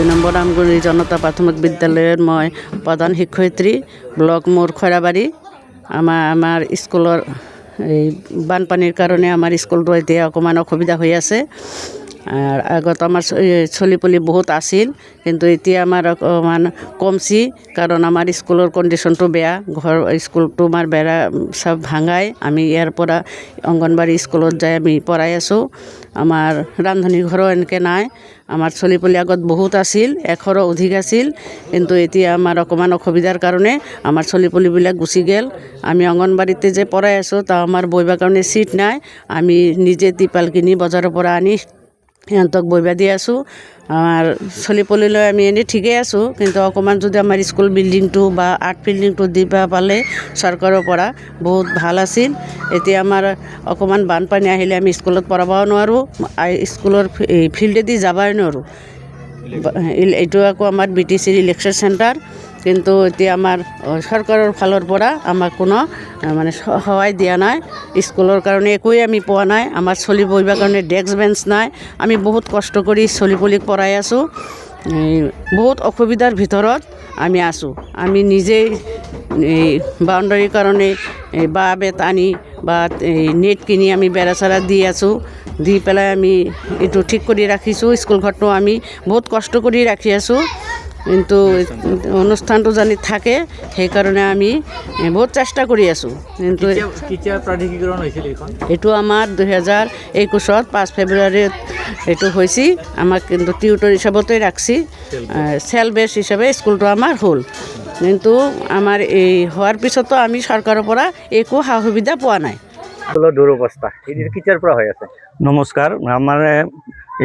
2 number Amguri জনতা প্ৰাথমিক বিদ্যালয়ৰ মই প্ৰধান শিক্ষয়িত্ৰী ব্লক মোৰ খৈৰাবাৰী। আমাৰ স্কুলৰ এই বানপানীৰ কাৰণে আমাৰ স্কুলটো এতিয়া অকণমান অসুবিধা হৈ আছে। আগত আমাৰ চলি বহুত আছিল, কিন্তু এতিয়া আমাৰ অকণমান কমছি, কাৰণ আমাৰ স্কুলৰ কণ্ডিশ্যনটো বেয়া। স্কুলটো আমাৰ বেৰা চব ভাঙাই আমি ইয়াৰ পৰা অংগনবাড়ী স্কুলত যাই আমি পঢ়াই আছোঁ। আমাৰ ৰান্ধনী ঘৰো এনেকৈ নাই। আমাৰ চলি আগত বহুত আছিল, 100ৰো অধিক আছিল, কিন্তু এতিয়া আমাৰ অকণমান অসুবিধাৰ কাৰণে আমাৰ চলিবিলাক গুচি গ'ল। আমি অংগনবাড়ীতে যে পঢ়াই আছোঁ, তা আমাৰ বহিবৰ কাৰণে চিট নাই। আমি নিজে টিপাল কিনি বজাৰৰ পৰা আনি সিহঁতক বহিব দি আছোঁ। আমাৰ চলিলৈ আমি এনেই ঠিকেই আছোঁ, কিন্তু অকণমান যদি আমাৰ স্কুল বিল্ডিংটো বা আৰ্ট ফিল্ডিংটো দিব পালে চৰকাৰৰ পৰা বহুত ভাল আছিল। এতিয়া আমাৰ অকণমান বানপানী আহিলে আমি স্কুলত পঢ়াবও নোৱাৰোঁ, স্কুলৰ ফিল্ডেদি যাবই নোৱাৰোঁ। এইটো আকৌ আমাৰ BTCৰ ইলেকশ্যন চেণ্টাৰ, কিন্তু এতিয়া আমাৰ চৰকাৰৰ ফালৰ পৰা আমাক কোনো মানে সহায় দিয়া নাই। স্কুলৰ কাৰণে একোৱেই আমি পোৱা নাই। আমাৰ চলি বহিবৰ কাৰণে ডেস্ক বেঞ্চ নাই। আমি বহুত কষ্ট কৰি চলিক পঢ়াই আছোঁ। বহুত অসুবিধাৰ ভিতৰত আমি আছোঁ। আমি নিজেই বাউণ্ডাৰীৰ কাৰণে বাঁহ বেত আনি বা নেট কিনি আমি বেৰা চেৰা দি আছোঁ। দি পেলাই আমি এইটো ঠিক কৰি ৰাখিছোঁ। স্কুলঘৰটো আমি বহুত কষ্ট কৰি ৰাখি আছোঁ, কিন্তু অনুষ্ঠানটো জানি থাকে, সেইকাৰণে আমি বহুত চেষ্টা কৰি আছোঁ। কিন্তু প্ৰাধিকৰণ হৈছিল এইটো আমাৰ 2021 5 ফেব্ৰুৱাৰীত এইটো হৈছে। আমাক কিন্তু টিউটৰ হিচাপতে ৰাখছি, চেল বেছ হিচাপে স্কুলটো আমাৰ হ'ল। কিন্তু আমাৰ এই হোৱাৰ পিছতো আমি চৰকাৰৰ পৰা একো সা সুবিধা পোৱা নাই। দুৰৱস্থা কেতিয়াৰ পৰা হৈ আছে? নমস্কাৰ। আমাৰ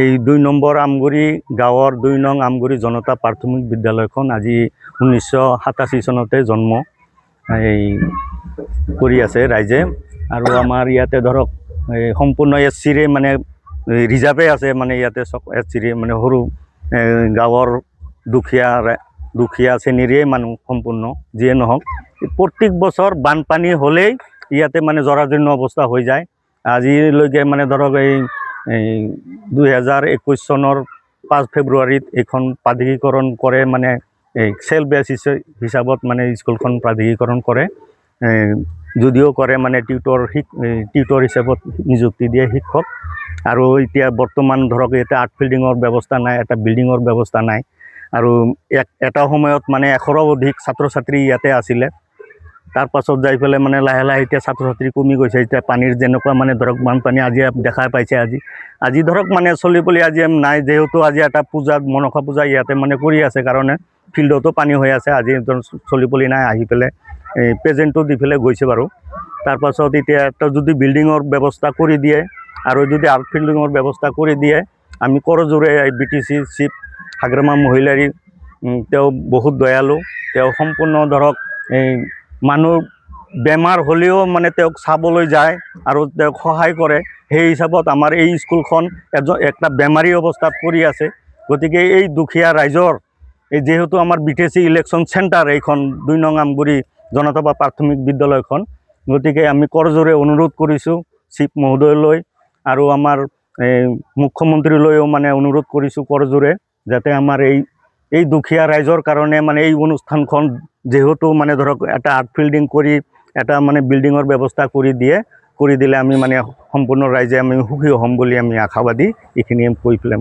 এই 2 নম্বৰ আমগুৰি গাঁৱৰ 2 নং আমগুৰি জনতা প্ৰাথমিক বিদ্যালয়খন আজি 1987 চনতে জন্ম এই কৰি আছে ৰাইজে। আৰু আমাৰ ইয়াতে ধৰক সম্পূৰ্ণ SCৰে মানে ৰিজাৰ্ভে আছে, মানে ইয়াতে SCৰে মানে সৰু গাঁৱৰ দুখীয়া শ্ৰেণীৰে মানুহ সম্পূৰ্ণ যিয়ে নহওক, প্ৰত্যেক বছৰ বানপানী হ'লেই ইয়াতে মানে জৰাজীৰ্ণ অৱস্থা হৈ যায়। আজিলৈকে মানে ধৰক এই 2021 চনৰ 5 ফেব্ৰুৱাৰীত এইখন প্ৰাধিকৰণ কৰে, মানে এই চেল বেছ হিচাপত মানে স্কুলখন প্ৰাধিকৰণ কৰে। যদিও কৰে মানে টিউটৰ হিচাপত নিযুক্তি দিয়ে শিক্ষক। আৰু এতিয়া বৰ্তমান ধৰক ইয়াতে আৰ্ট ফিল্ডিঙৰ ব্যৱস্থা নাই, এটা বিল্ডিঙৰ ব্যৱস্থা নাই। আৰু এটা সময়ত মানে 100ৰো অধিক ছাত্ৰ ছাত্ৰী ইয়াতে আছিলে। তাৰ পাছত যাই পেলাই মানে লাহে লাহে এতিয়া ছাত্ৰ ছাত্ৰী কমি গৈছে। এতিয়া পানীৰ যেনেকুৱা মানে ধৰক বানপানী আজি দেখা পাইছে। আজি ধৰক মানে চলি আজি নাই, যিহেতু আজি এটা পূজা মনসা পূজা ইয়াতে মানে কৰি আছে কাৰণে ফিল্ডতো পানী হৈ আছে। আজি চলি নাই, আহি পেলাই প্ৰেজেণ্টটো দি পেলাই গৈছে বাৰু। তাৰপাছত এতিয়া এটা যদি বিল্ডিঙৰ ব্যৱস্থা কৰি দিয়ে আৰু যদি আৰ্ট ফিল্ডিঙৰ ব্যৱস্থা কৰি দিয়ে, আমি কৰজোৰে BTC চিফ হাগ্ৰামা মহিলাৰী, তেওঁ বহুত দয়ালু। তেওঁ সম্পূৰ্ণ ধৰক এই মানুহ বেমাৰ হ'লেও মানে তেওঁক চাবলৈ যায় আৰু তেওঁক সহায় কৰে। সেই হিচাপত আমাৰ এই স্কুলখন একটা বেমাৰী অৱস্থাত পৰি আছে। গতিকে এই দুখীয়া ৰাইজৰ যিহেতু আমাৰ BTC ইলেকশ্যন চেণ্টাৰ এইখন 2 নং আমগুৰি জনতা প্ৰাথমিক বিদ্যালয়খন, গতিকে আমি কৰজোৰে অনুৰোধ কৰিছোঁ চিফ মহোদয়লৈ আৰু আমাৰ মুখ্যমন্ত্ৰীলৈও মানে অনুৰোধ কৰিছোঁ কৰজোৰে, যাতে আমাৰ এই দুখীয়া ৰাইজৰ কাৰণে মানে এই অনুষ্ঠানখন যেহেতু মানে ধৰক এটা আৰ্ট ফিল্ডিং কৰি এটা মানে বিল্ডিঙৰ ব্যৱস্থা কৰি দিলে আমি মানে সম্পূৰ্ণ ৰাইজে আমি সুখী হ'ম বুলি আমি আশাবাদী। এইখিনি কৈ পেলাই